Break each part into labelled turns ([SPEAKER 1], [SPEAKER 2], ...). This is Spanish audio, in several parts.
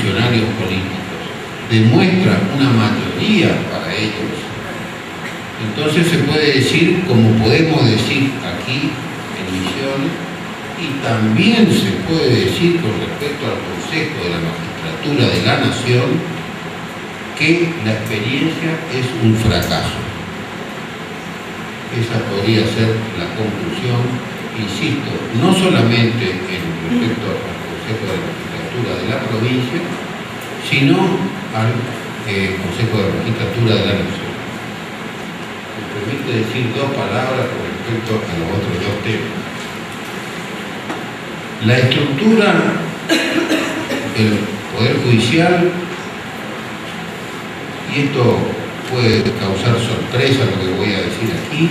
[SPEAKER 1] funcionarios políticos, demuestra una mayoría para ellos, entonces se puede decir, como podemos decir aquí en Misiones, y también se puede decir con respecto al Consejo de la Magistratura de la Nación, que la experiencia es un fracaso. Esa podría ser la conclusión, insisto, no solamente en respecto al Consejo de la Magistratura de la provincia, sino al Consejo de la Magistratura de la Nación. Me permite decir dos palabras con respecto a los otros dos temas. La estructura del Poder Judicial, y esto puede causar sorpresa lo que voy a decir aquí,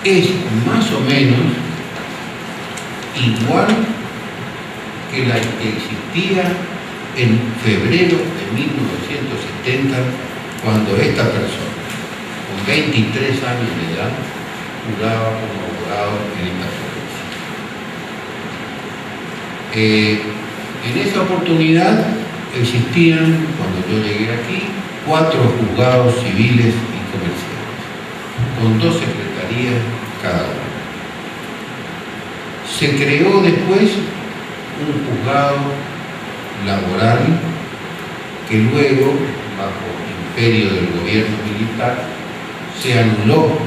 [SPEAKER 1] es más o menos igual que la que existía en febrero de 1970, cuando esta persona, con 23 años de edad, juraba como abogado en esta provincia. En esa oportunidad existían, cuando yo llegué aquí, 4 juzgados civiles y comerciales, con 2 secretarías cada uno. Se creó después un juzgado laboral que luego, bajo el imperio del gobierno militar, se anuló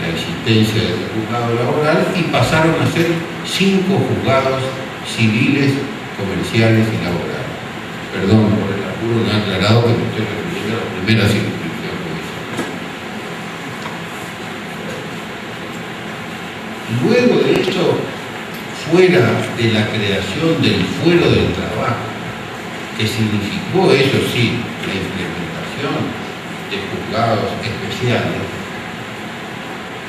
[SPEAKER 1] la existencia del juzgado laboral y pasaron a ser 5 juzgados civiles, comerciales y laborales. Perdón por el apuro, no he aclarado que me estoy refiriendo a la primera circunscripción judicial. Luego de esto, fuera de la creación del fuero del trabajo, que significó, eso sí, la implementación de juzgados especiales,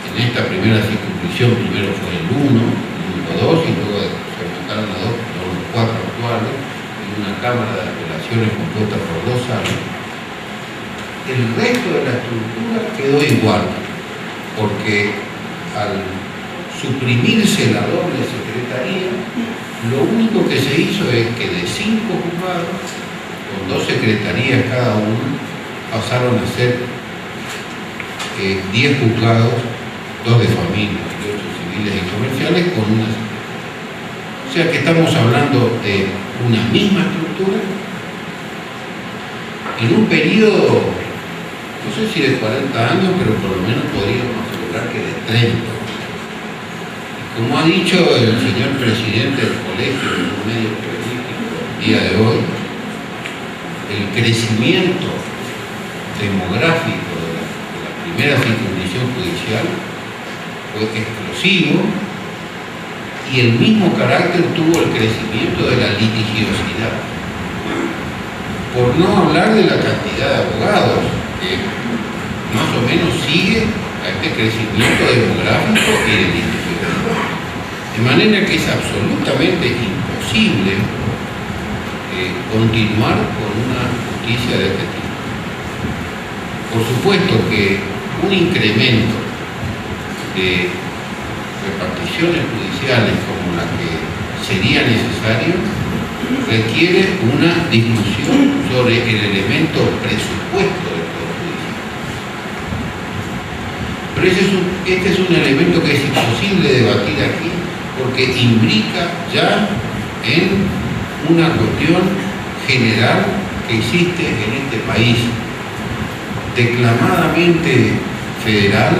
[SPEAKER 1] en esta primera circunscripción primero fue el 1, luego 2 y luego se aumentaron a 2, los 4 actuales, y una Cámara de Apelaciones compuesta por 2 años. El resto de la estructura quedó igual, porque al suprimirse la doble secretaría, lo único que se hizo es que de 5 juzgados, con 2 secretarías cada uno, pasaron a ser 10 juzgados, 2 de familia y 8 civiles y comerciales, con una. O sea que estamos hablando de una misma estructura en un periodo, no sé si de 40 años, pero por lo menos podríamos asegurar que de 30. Como ha dicho el señor presidente del colegio en un medio periodístico el día de hoy, el crecimiento demográfico de la primera circunscripción judicial fue explosivo, y el mismo carácter tuvo el crecimiento de la litigiosidad. Por no hablar de la cantidad de abogados, que más o menos sigue a este crecimiento demográfico y de litigiosidad. De manera que es absolutamente imposible continuar con una justicia de este tipo. Por supuesto que un incremento de reparticiones judiciales como la que sería necesario requiere una discusión sobre el elemento presupuesto del Poder Judicial. Pero este es un elemento que es imposible debatir aquí, porque imbrica ya en una cuestión general que existe en este país, declamadamente federal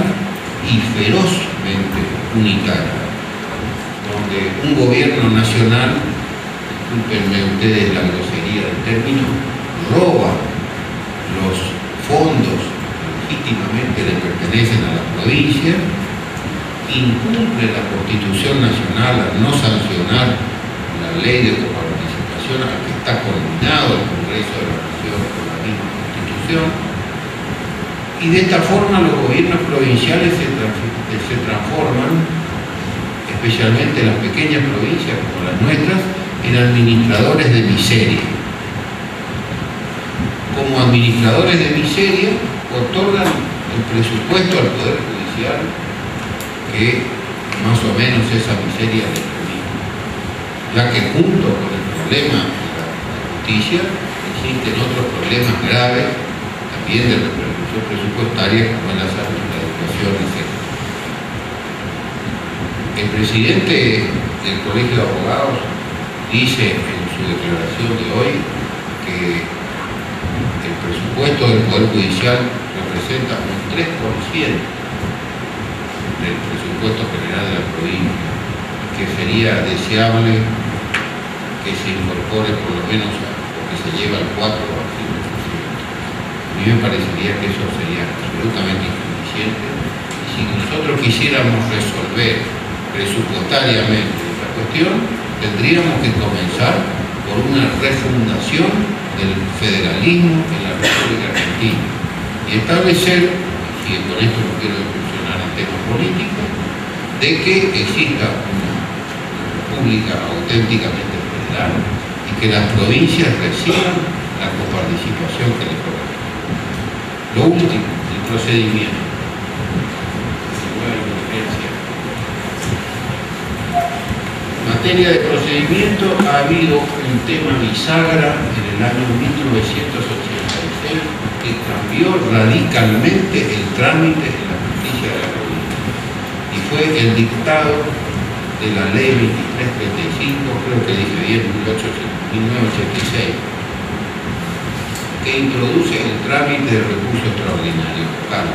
[SPEAKER 1] y ferozmente unitario, donde un gobierno nacional, discúlpenme ustedes la grosería del término, roba los fondos que legítimamente le pertenecen a la provincia, incumple la Constitución Nacional al no sancionar la ley de coparticipación a la que está coordinado el Congreso de la Nación por la misma Constitución, y de esta forma los gobiernos provinciales se transforman, especialmente las pequeñas provincias como las nuestras, en administradores de miseria. Como administradores de miseria, otorgan el presupuesto al Poder Judicial, que más o menos esa miseria le permite. ya que junto con el problema de la justicia existen otros problemas graves también de repercusión presupuestaria, como es la salud, la educación, etc. El presidente del Colegio de Abogados dice en su declaración de hoy que el presupuesto del Poder Judicial representa un 3% del presupuesto general de la provincia, que sería deseable que se incorpore por lo menos a lo que se lleva al 4 o al 5%. A mí me parecería que eso sería absolutamente insuficiente, y si nosotros quisiéramos resolver presupuestariamente esta cuestión, tendríamos que comenzar por una refundación del federalismo en la República Argentina y establecer, y con esto no quiero incursionar en temas políticos, de que exista una república auténticamente federal y que las provincias reciban la coparticipación que les corresponde. Lo último, el procedimiento. En materia de procedimiento ha habido un tema bisagra en el año 1986 que cambió radicalmente el trámite de la justicia de la provincia, y fue el dictado de la ley 2335, creo que dije bien, 1986, que introduce el trámite de recurso extraordinario local.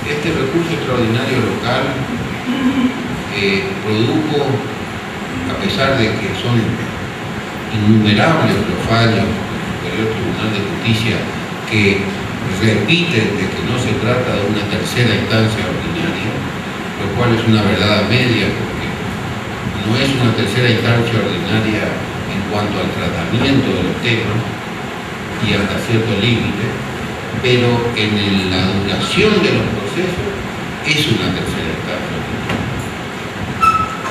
[SPEAKER 1] Este recurso extraordinario local produjo, a pesar de que son innumerables los fallos del Superior Tribunal de Justicia que repiten de que no se trata de una tercera instancia ordinaria, lo cual es una verdad a media, porque no es una tercera instancia ordinaria en cuanto al tratamiento de los temas y hasta cierto límite, pero en la duración de los procesos es una tercera instancia ordinaria.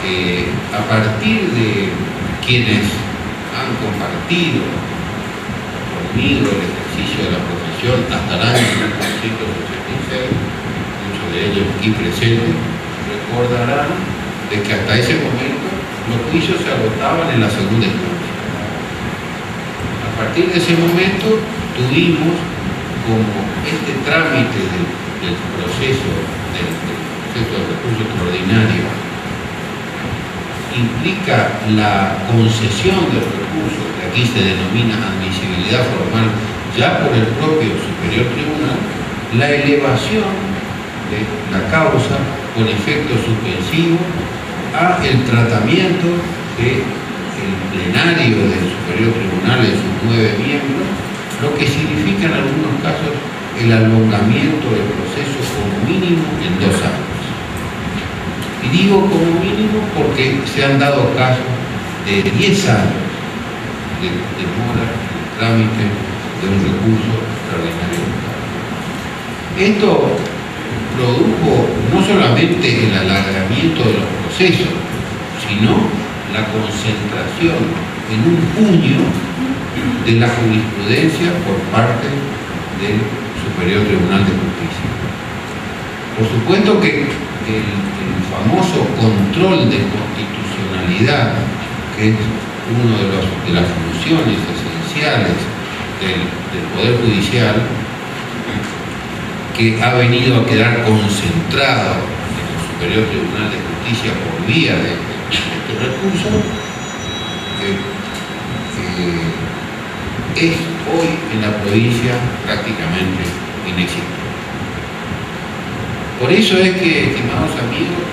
[SPEAKER 1] A partir de quienes han compartido conmigo el ejercicio de la profesión hasta el año 1986, muchos de ellos aquí presentes recordarán de que hasta ese momento los juicios se agotaban en la segunda instancia. A partir de ese momento tuvimos como este trámite del proceso de recurso extraordinario implica la concesión del recurso, que aquí se denomina admisibilidad formal ya por el propio Superior Tribunal, la elevación de la causa con efecto suspensivo a el tratamiento del plenario del Superior Tribunal de sus 9 miembros, lo que significa en algunos casos el alongamiento del proceso como mínimo en 2 años. Y digo como mínimo porque se han dado casos de 10 años de demora en el trámite de un recurso extraordinario local. Esto produjo no solamente el alargamiento de los procesos, sino la concentración en un puño de la jurisprudencia por parte del Superior Tribunal de Justicia. Por supuesto que el famoso control de constitucionalidad, que es una de las funciones esenciales del Poder Judicial, que ha venido a quedar concentrado en el Superior Tribunal de Justicia por vía de este recurso, es hoy en la provincia prácticamente inexistente. Por eso es que, estimados amigos,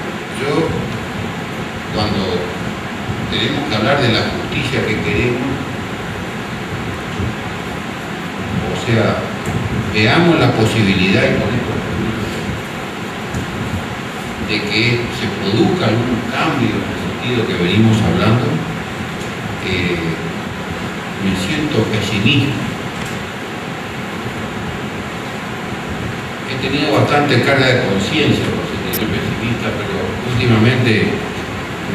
[SPEAKER 1] yo, cuando tenemos que hablar de la justicia que queremos, o sea, veamos la posibilidad, y con esto de que se produzca algún cambio en el sentido que venimos hablando, me siento pesimista. He tenido bastante carga de conciencia por ser pesimista, pero últimamente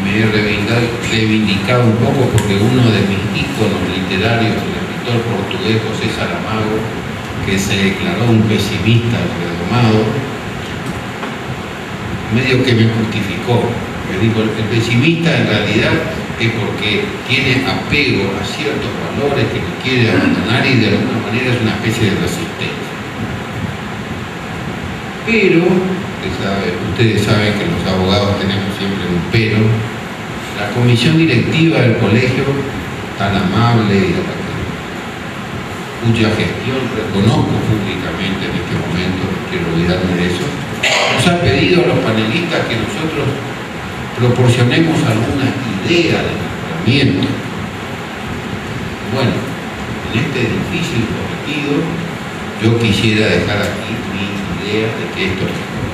[SPEAKER 1] me he reivindicado un poco porque uno de mis íconos literarios, el escritor portugués José Saramago, que se declaró un pesimista redomado, medio que me justificó. Me dijo, el pesimista en realidad es porque tiene apego a ciertos valores que no quiere abandonar y de alguna manera es una especie de resistencia. Pero, ustedes saben que los abogados tenemos siempre un pero, la comisión directiva del colegio, tan amable y cuya gestión reconozco públicamente en este momento, no quiero olvidarme de eso, nos ha pedido a los panelistas que nosotros proporcionemos alguna idea de mejoramiento. Bueno, en este difícil cometido, yo quisiera dejar aquí mi idea de que esto mejore.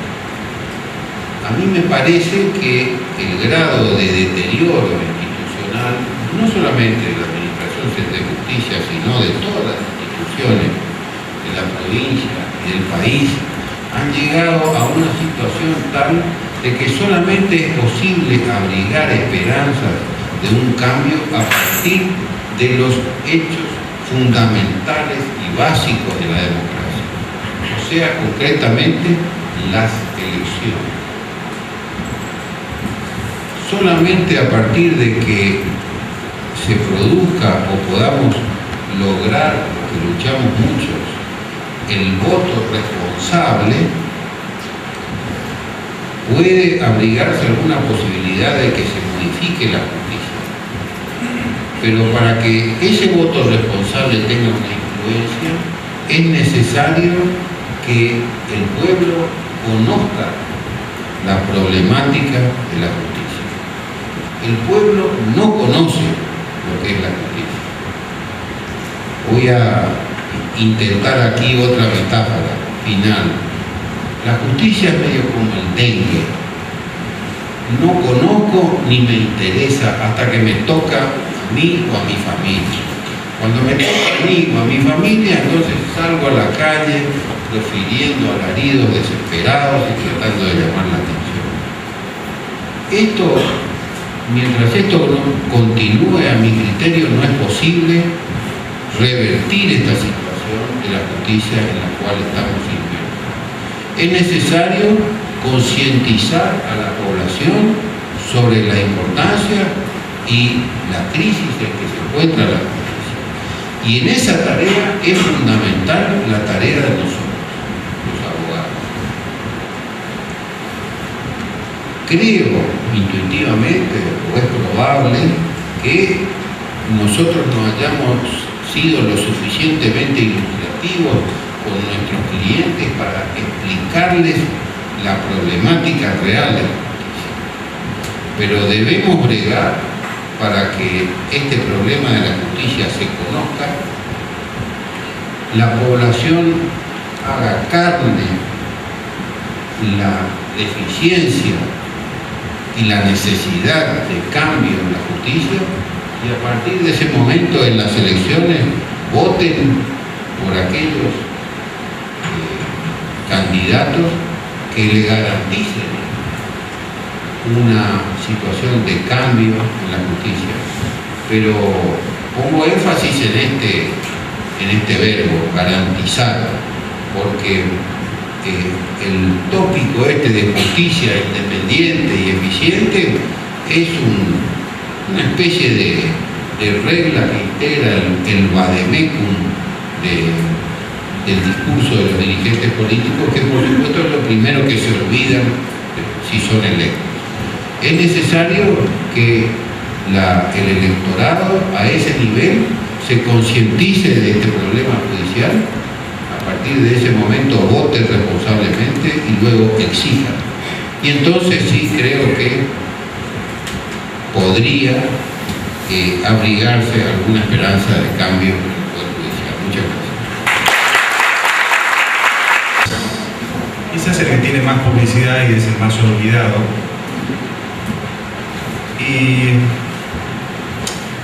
[SPEAKER 1] A mí me parece que el grado de deterioro institucional, no solamente de la Administración de Justicia, sino de todas las instituciones de la provincia y del país, han llegado a una situación tal de que solamente es posible abrigar esperanzas de un cambio a partir de los hechos fundamentales y básicos de la democracia, o sea, concretamente las elecciones. Solamente a partir de que se produzca o podamos lograr, que luchamos muchos, el voto responsable, puede abrigarse alguna posibilidad de que se modifique la justicia. Pero para que ese voto responsable tenga una influencia, es necesario que el pueblo conozca la problemática de la justicia. El pueblo no conoce lo que es la justicia. Voy a intentar aquí otra metáfora final. La justicia es medio como el dengue. No conozco ni me interesa hasta que me toca a mí o a mi familia. Cuando me toca a mí o a mi familia, entonces salgo a la calle profiriendo alaridos desesperados y tratando de llamar la atención. Mientras esto no continúe, a mi criterio no es posible revertir esta situación de la justicia en la cual estamos inmersos. Es necesario concientizar a la población sobre la importancia y la crisis en que se encuentra la justicia. Y en esa tarea es fundamental la tarea de nosotros, los abogados. Creo intuitivamente, o es probable, que nosotros no hayamos sido lo suficientemente ilustrativos con nuestros clientes para explicarles la problemática real de la justicia. Pero debemos bregar para que este problema de la justicia se conozca, la población haga carne la deficiencia y la necesidad de cambio en la justicia, y a partir de ese momento en las elecciones voten por aquellos candidatos que le garanticen una situación de cambio en la justicia. Pero pongo énfasis en este verbo, garantizar, porque el tópico de justicia independiente y eficiente es una especie de regla que integra el vademecum del discurso de los dirigentes políticos, que por supuesto es lo primero que se olvidan si son electos. Es necesario que el electorado a ese nivel se concientice de este problema judicial, a partir de ese momento vote responsablemente y luego exija. Y entonces sí creo que podría abrigarse alguna esperanza de cambio en el Poder Judicial. Muchas gracias.
[SPEAKER 2] Quizás el que tiene más publicidad y es el más olvidado. Y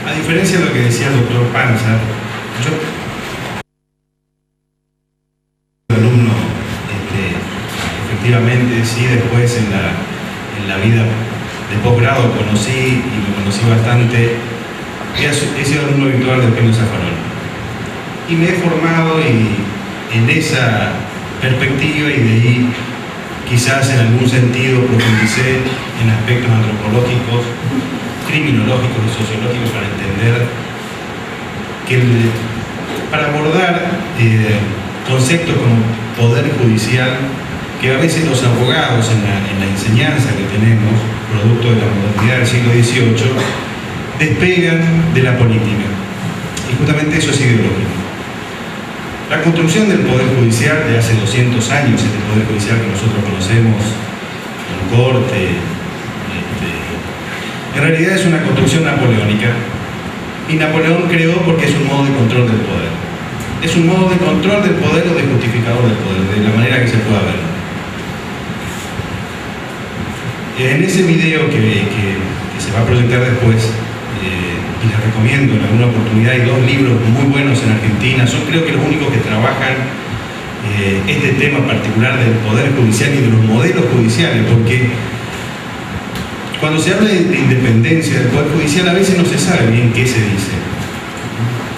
[SPEAKER 2] a diferencia de lo que decía el doctor Panza, yo alumno, efectivamente, sí, después en la vida de posgrado conocí y me conocí bastante. He sido alumno habitual del Premio Zaffaroni y me he formado en esa perspectiva, y de ahí quizás en algún sentido profundicé en aspectos antropológicos criminológicos y sociológicos para entender que para abordar conceptos como poder judicial, que a veces los abogados en la enseñanza que tenemos, producto de la modernidad del siglo XVIII, despegan de la política. Y justamente eso es ideológico. La construcción del Poder Judicial de hace 200 años, este Poder Judicial que nosotros conocemos, en corte, en realidad es una construcción napoleónica. Y Napoleón creó porque es un modo de control del poder. Es un modo de control del poder o de justificador del poder, de la manera que se pueda ver. En ese video que se va a proyectar después, y les recomiendo en alguna oportunidad, hay 2 libros muy buenos en Argentina, son creo que los únicos que trabajan este tema particular del Poder Judicial y de los modelos judiciales, porque cuando se habla de independencia del Poder Judicial a veces no se sabe bien qué se dice.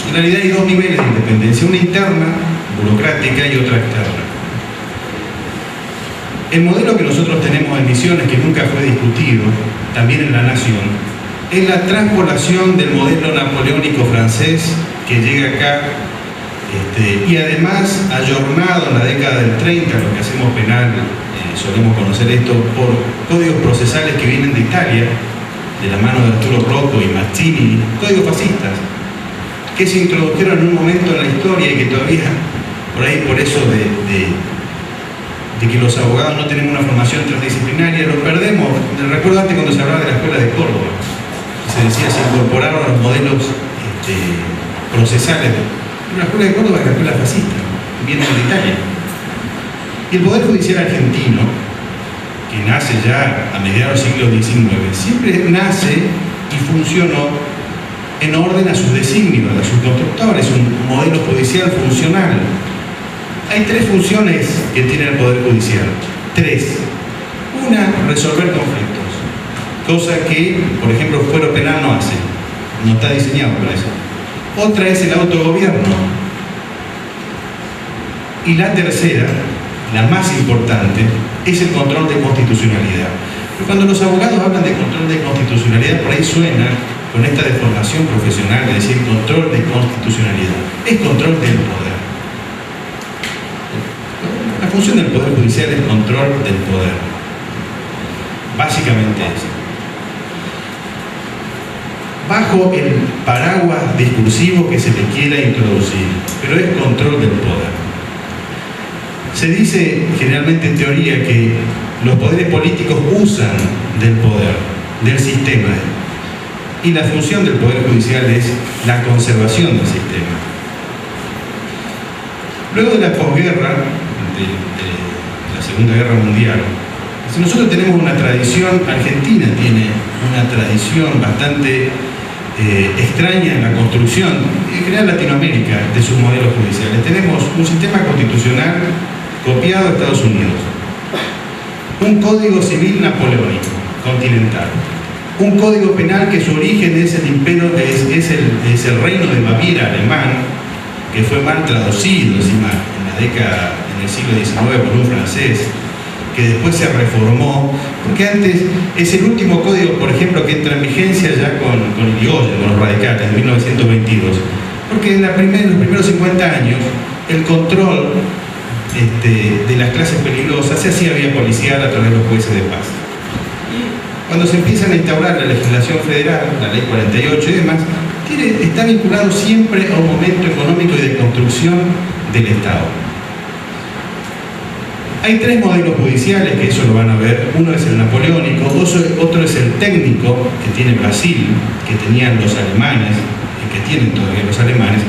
[SPEAKER 2] En realidad hay 2 niveles de independencia, una interna, burocrática, y otra externa. El modelo que nosotros tenemos en Misiones, que nunca fue discutido, también en la Nación, es la transpolación del modelo napoleónico francés que llega acá y además ayornado en la década del 30, lo que hacemos penal, solemos conocer esto, por códigos procesales que vienen de Italia, de la mano de Arturo Rocco y Mazzini, códigos fascistas, que se introdujeron en un momento en la historia y que todavía, por ahí, por eso de que los abogados no tenemos una formación transdisciplinaria, lo perdemos. Recuerdo antes cuando se hablaba de la escuela de Córdoba, se decía se incorporaron los modelos procesales. Pero la escuela de Córdoba es la escuela fascista, viene de Italia. Y el Poder Judicial argentino, que nace ya a mediados del siglo XIX, siempre nace y funcionó en orden a sus designios, a sus constructores, un modelo judicial funcional. Hay 3 funciones que tiene el Poder Judicial. 3. Una, resolver conflictos. Cosa que, por ejemplo, el fuero penal no hace. No está diseñado para eso. Otra es el autogobierno. Y la tercera, la más importante, es el control de constitucionalidad. Y cuando los abogados hablan de control de constitucionalidad, por ahí suena con esta deformación profesional de decir control de constitucionalidad. Es control del poder. La función del Poder Judicial es control del poder. Básicamente eso. Bajo el paraguas discursivo que se le quiera introducir, pero es control del poder. Se dice generalmente en teoría que los poderes políticos usan del poder, del sistema, y la función del Poder Judicial es la conservación del sistema. Luego de la posguerra, de la Segunda Guerra Mundial, nosotros tenemos una tradición, Argentina tiene una tradición bastante extraña en la construcción, en general Latinoamérica, de sus modelos judiciales. Tenemos un sistema constitucional copiado de Estados Unidos, un código civil napoleónico, continental, un código penal que su origen es el imperio, es el reino de Baviera alemán, que fue mal traducido encima en la década, en el siglo XIX por un francés, que después se reformó, porque antes es el último código, por ejemplo, que entra en vigencia ya con Irigoyen, con los radicales, en 1922, porque en los primeros 50 años el control de las clases peligrosas se hacía vía policial a través de los jueces de paz. Cuando se empiezan a instaurar la legislación federal, la ley 48 y demás, está vinculado siempre a un momento económico y de construcción del Estado. Hay 3 modelos judiciales, que eso lo van a ver. Uno es el napoleónico, otro es el técnico, que tiene Brasil, que tenían los alemanes, y que tienen todavía los alemanes.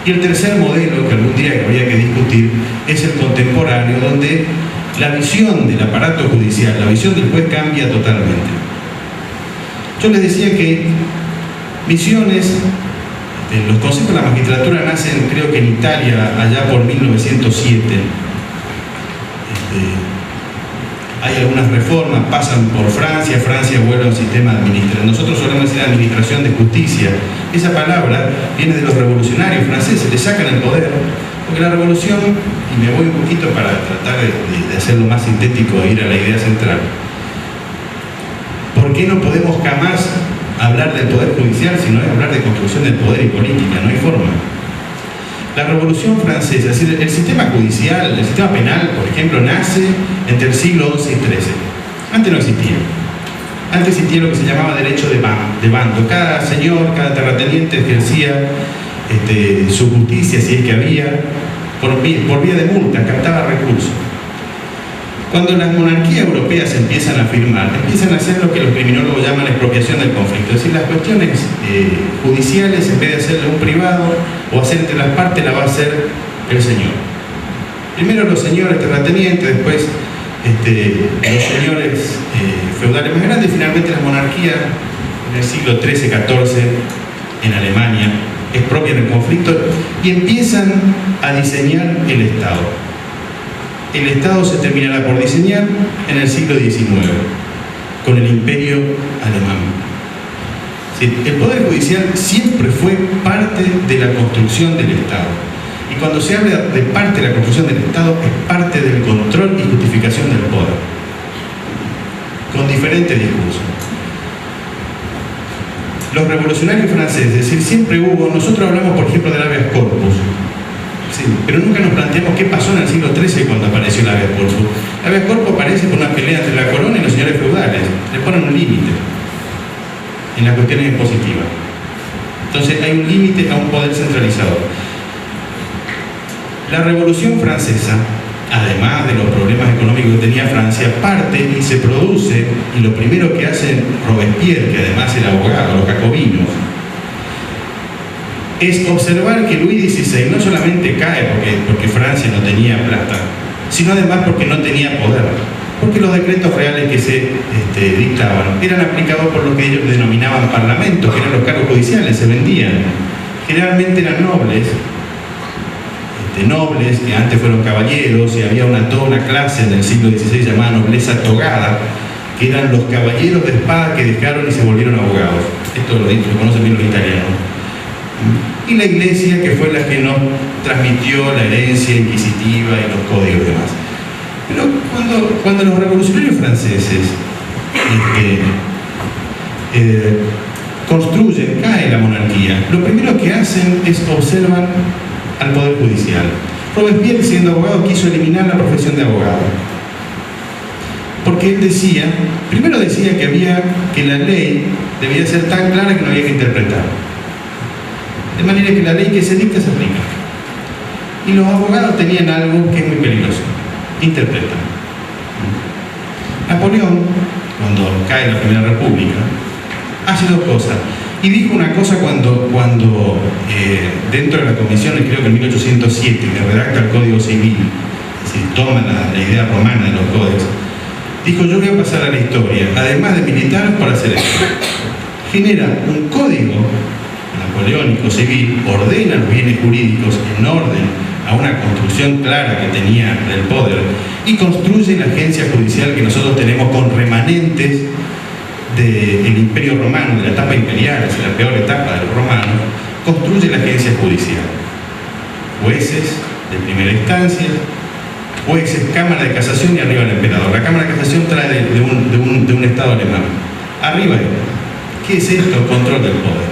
[SPEAKER 2] Y el tercer modelo, que algún día habría que discutir, es el contemporáneo, donde la visión del aparato judicial, la visión del juez cambia totalmente. Yo les decía que Misiones, los conceptos de la magistratura nacen, creo que en Italia, allá por 1907. Hay algunas reformas, pasan por Francia vuelve a un sistema administrativo. Nosotros solemos decir administración de justicia. Esa palabra viene de los revolucionarios franceses, le sacan el poder, porque la revolución, y me voy un poquito para tratar de hacerlo más sintético e ir a la idea central. ¿Por qué no podemos jamás hablar del poder judicial, sino es hablar de construcción del poder y política, no hay forma. La Revolución Francesa, es decir, el sistema judicial, el sistema penal, por ejemplo, nace entre el siglo XI y XIII. Antes no existía. Antes existía lo que se llamaba derecho de bando. Cada señor, cada terrateniente ejercía su justicia, si es que había, por vía de multa, captaba recursos. Cuando las monarquías europeas empiezan a firmar, empiezan a hacer lo que los criminólogos llaman expropiación del conflicto. Es decir, las cuestiones judiciales, en vez de hacerle un privado o hacer entre las partes, la va a hacer el señor. Primero los señores terratenientes, después los señores feudales más grandes, y finalmente las monarquías en el siglo XIII-XIV en Alemania expropian el conflicto y empiezan a diseñar el Estado. El Estado se terminará por diseñar en el siglo XIX, con el Imperio Alemán. Sí, el Poder Judicial siempre fue parte de la construcción del Estado. Y cuando se habla de parte de la construcción del Estado, es parte del control y justificación del poder, con diferentes discursos. Los revolucionarios franceses, es decir, siempre hubo, nosotros hablamos por ejemplo del habeas corpus, sí, pero nunca nos planteamos qué pasó en el siglo XIII cuando apareció el habeas corpus. El habeas corpus aparece por una pelea entre la corona y los señores feudales, le ponen un límite en las cuestiones impositivas. Entonces hay un límite a un poder centralizador. La Revolución Francesa, además de los problemas económicos que tenía Francia, parte y se produce, y lo primero que hace Robespierre, que además era abogado, los jacobinos, es observar que Luis XVI no solamente cae porque Francia no tenía plata, sino además porque no tenía poder, porque los decretos reales que se dictaban eran aplicados por lo que ellos denominaban parlamentos, que eran los cargos judiciales, se vendían. Generalmente eran nobles que antes fueron caballeros, y había toda una clase en el siglo XVI llamada nobleza togada, que eran los caballeros de espada que dejaron y se volvieron abogados. Esto lo conocen bien los italianos. Y la Iglesia, que fue la que nos transmitió la herencia inquisitiva y los códigos y demás. Pero cuando los revolucionarios franceses construyen, cae la monarquía, lo primero que hacen es observan al Poder Judicial. Robespierre, siendo abogado, quiso eliminar la profesión de abogado. Porque él decía, primero decía que la ley debía ser tan clara que no había que interpretar. De manera que la ley que se dicta se aplica. Y los abogados tenían algo que es muy peligroso: interpretan. Napoleón, cuando cae la Primera República, hace dos cosas. Y dijo una cosa cuando dentro de la comisión, creo que en 1807, que redacta el Código Civil, es decir, toma la idea romana de los códigos, dijo: yo voy a pasar a la historia, además de militar, por hacer esto. Genera un código napoleónico civil, ordena los bienes jurídicos en orden a una construcción clara que tenía del poder, y construye la agencia judicial que nosotros tenemos con remanentes del Imperio Romano, de la etapa imperial, es la peor etapa de los romanos. Construye la agencia judicial. Jueces de primera instancia, jueces, Cámara de Casación y arriba el emperador. La Cámara de Casación trae de un Estado alemán. Arriba, ¿qué es esto? Control del poder.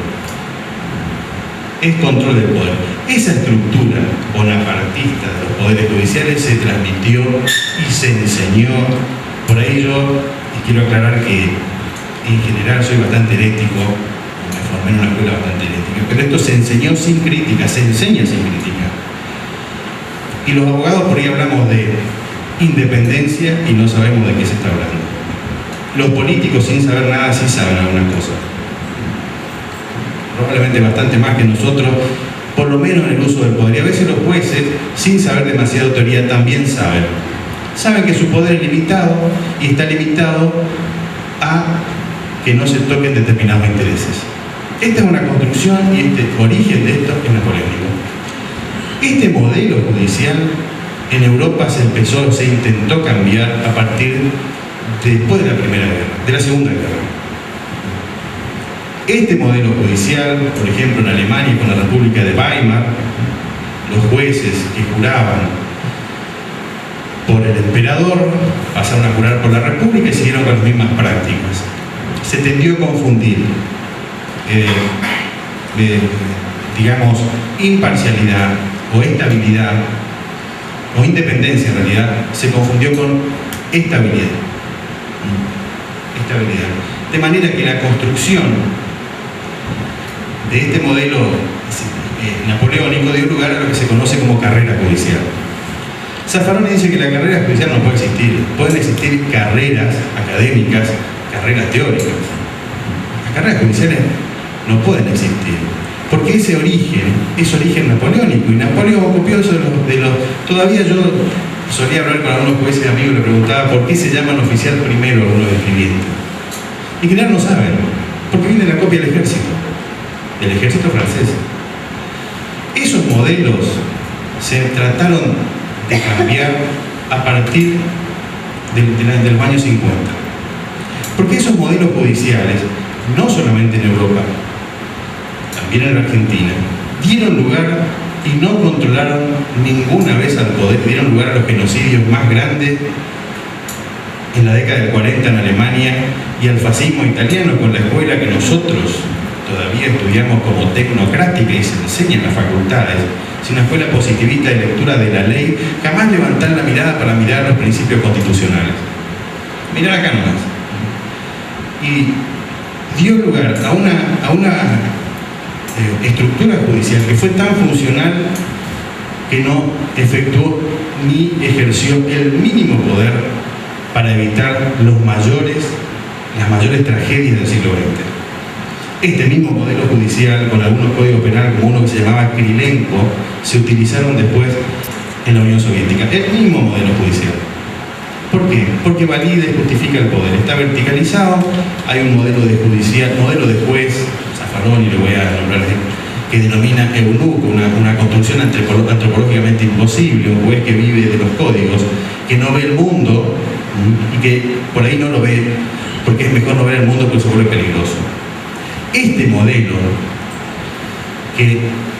[SPEAKER 2] Es control del poder. Esa estructura bonapartista de los poderes judiciales se transmitió y se enseñó. Por ahí yo quiero aclarar que en general soy bastante herético, me formé en una escuela bastante herética, pero esto se enseñó sin crítica, se enseña sin crítica. Y los abogados por ahí hablamos de independencia y no sabemos de qué se está hablando. Los políticos sin saber nada sí saben algunas cosas. Probablemente bastante más que nosotros, por lo menos en el uso del poder. Y a veces los jueces, sin saber demasiada autoridad, también saben. Saben que su poder es limitado y está limitado a que no se toquen determinados intereses. Esta es una construcción y este origen de esto es napoleónico. Este modelo judicial en Europa se intentó cambiar a partir después de la Primera Guerra, de la Segunda Guerra. Este modelo judicial, por ejemplo, en Alemania con la República de Weimar, los jueces que juraban por el emperador pasaron a jurar por la República y siguieron con las mismas prácticas. Se tendió a confundir digamos, imparcialidad o estabilidad o independencia en realidad, se confundió con estabilidad. De manera que la construcción de este modelo napoleónico dio lugar a lo que se conoce como carrera judicial. Zaffaroni dice que la carrera judicial no puede existir. Pueden existir carreras académicas, carreras teóricas. Las carreras judiciales no pueden existir, porque ese origen es origen napoleónico, y Napoleón copió eso de los... Todavía yo solía hablar con algunos jueces amigos y le preguntaba por qué se llaman oficial primero algunos escribientes. Y en general no saben, porque viene la copia del ejército francés. Esos modelos se trataron de cambiar a partir de los años 50. Porque esos modelos judiciales, no solamente en Europa, también en la Argentina, dieron lugar y no controlaron ninguna vez al poder, dieron lugar a los genocidios más grandes en la década del 40 en Alemania y al fascismo italiano, con la escuela que nosotros todavía estudiamos como tecnocrática y se enseña en las facultades, sin una escuela positivista de lectura de la ley, jamás levantar la mirada para mirar los principios constitucionales. Mirar acá nomás. Y dio lugar a una estructura judicial que fue tan funcional que no efectuó ni ejerció el mínimo poder para evitar las mayores tragedias del siglo XX. Este mismo modelo judicial, con algunos códigos penales, como uno que se llamaba Kirilenko, se utilizaron después en la Unión Soviética. El mismo modelo judicial. ¿Por qué? Porque valida y justifica el poder. Está verticalizado, hay un modelo de juez, Zaffaroni le voy a nombrar, que denomina eunuco, una construcción antropológicamente imposible, un juez que vive de los códigos, que no ve el mundo y que por ahí no lo ve, porque es mejor no ver el mundo porque se vuelve peligroso. Este modelo que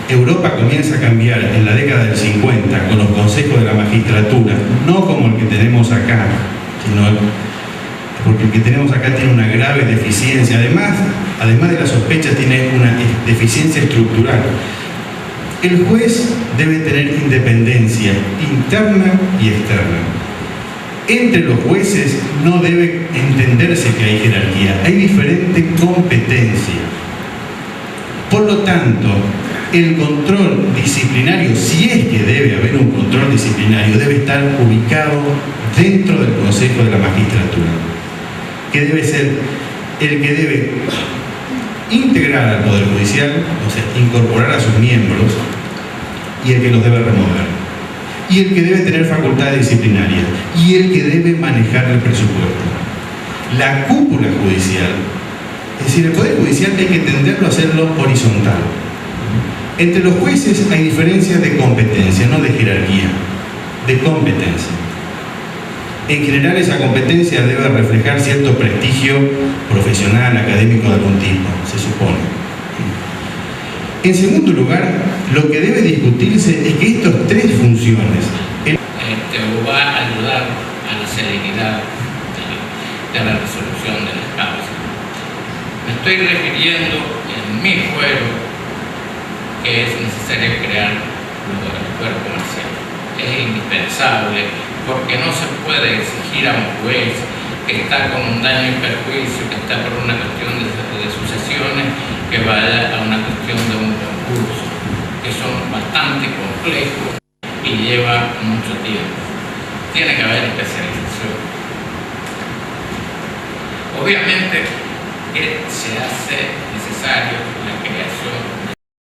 [SPEAKER 2] Europa comienza a cambiar en la década del 50 con los consejos de la magistratura, no como el que tenemos acá, sino porque el que tenemos acá tiene una grave deficiencia, además de la sospecha, tiene una deficiencia estructural. El juez debe tener independencia interna y externa. Entre los jueces no debe entenderse que hay jerarquía, hay diferente competencia. Por lo tanto, el control disciplinario, si es que debe haber un control disciplinario, debe estar ubicado dentro del Consejo de la Magistratura, que debe ser el que debe integrar al Poder Judicial, o sea, incorporar a sus miembros, y el que los debe remover, y el que debe tener facultades disciplinarias, y el que debe manejar el presupuesto. La cúpula judicial, es decir, el Poder Judicial hay que tenderlo a hacerlo horizontal. Entre los jueces hay diferencias de competencia, no de jerarquía, de competencia. En general, esa competencia debe reflejar cierto prestigio profesional, académico de algún tipo, se supone. En segundo lugar, lo que debe discutirse es que estas tres funciones
[SPEAKER 3] va a ayudar a la celeridad de la resolución de las causas. Me estoy refiriendo en mi fuero que es necesario crear el fuero comercial. Es indispensable, porque no se puede exigir a un juez que está con un daño y perjuicio, que está por una cuestión de sucesiones, que vaya a una cuestión de un concurso, que son bastante complejos y lleva mucho tiempo. Tiene que haber especialización. Obviamente que se hace necesario la creación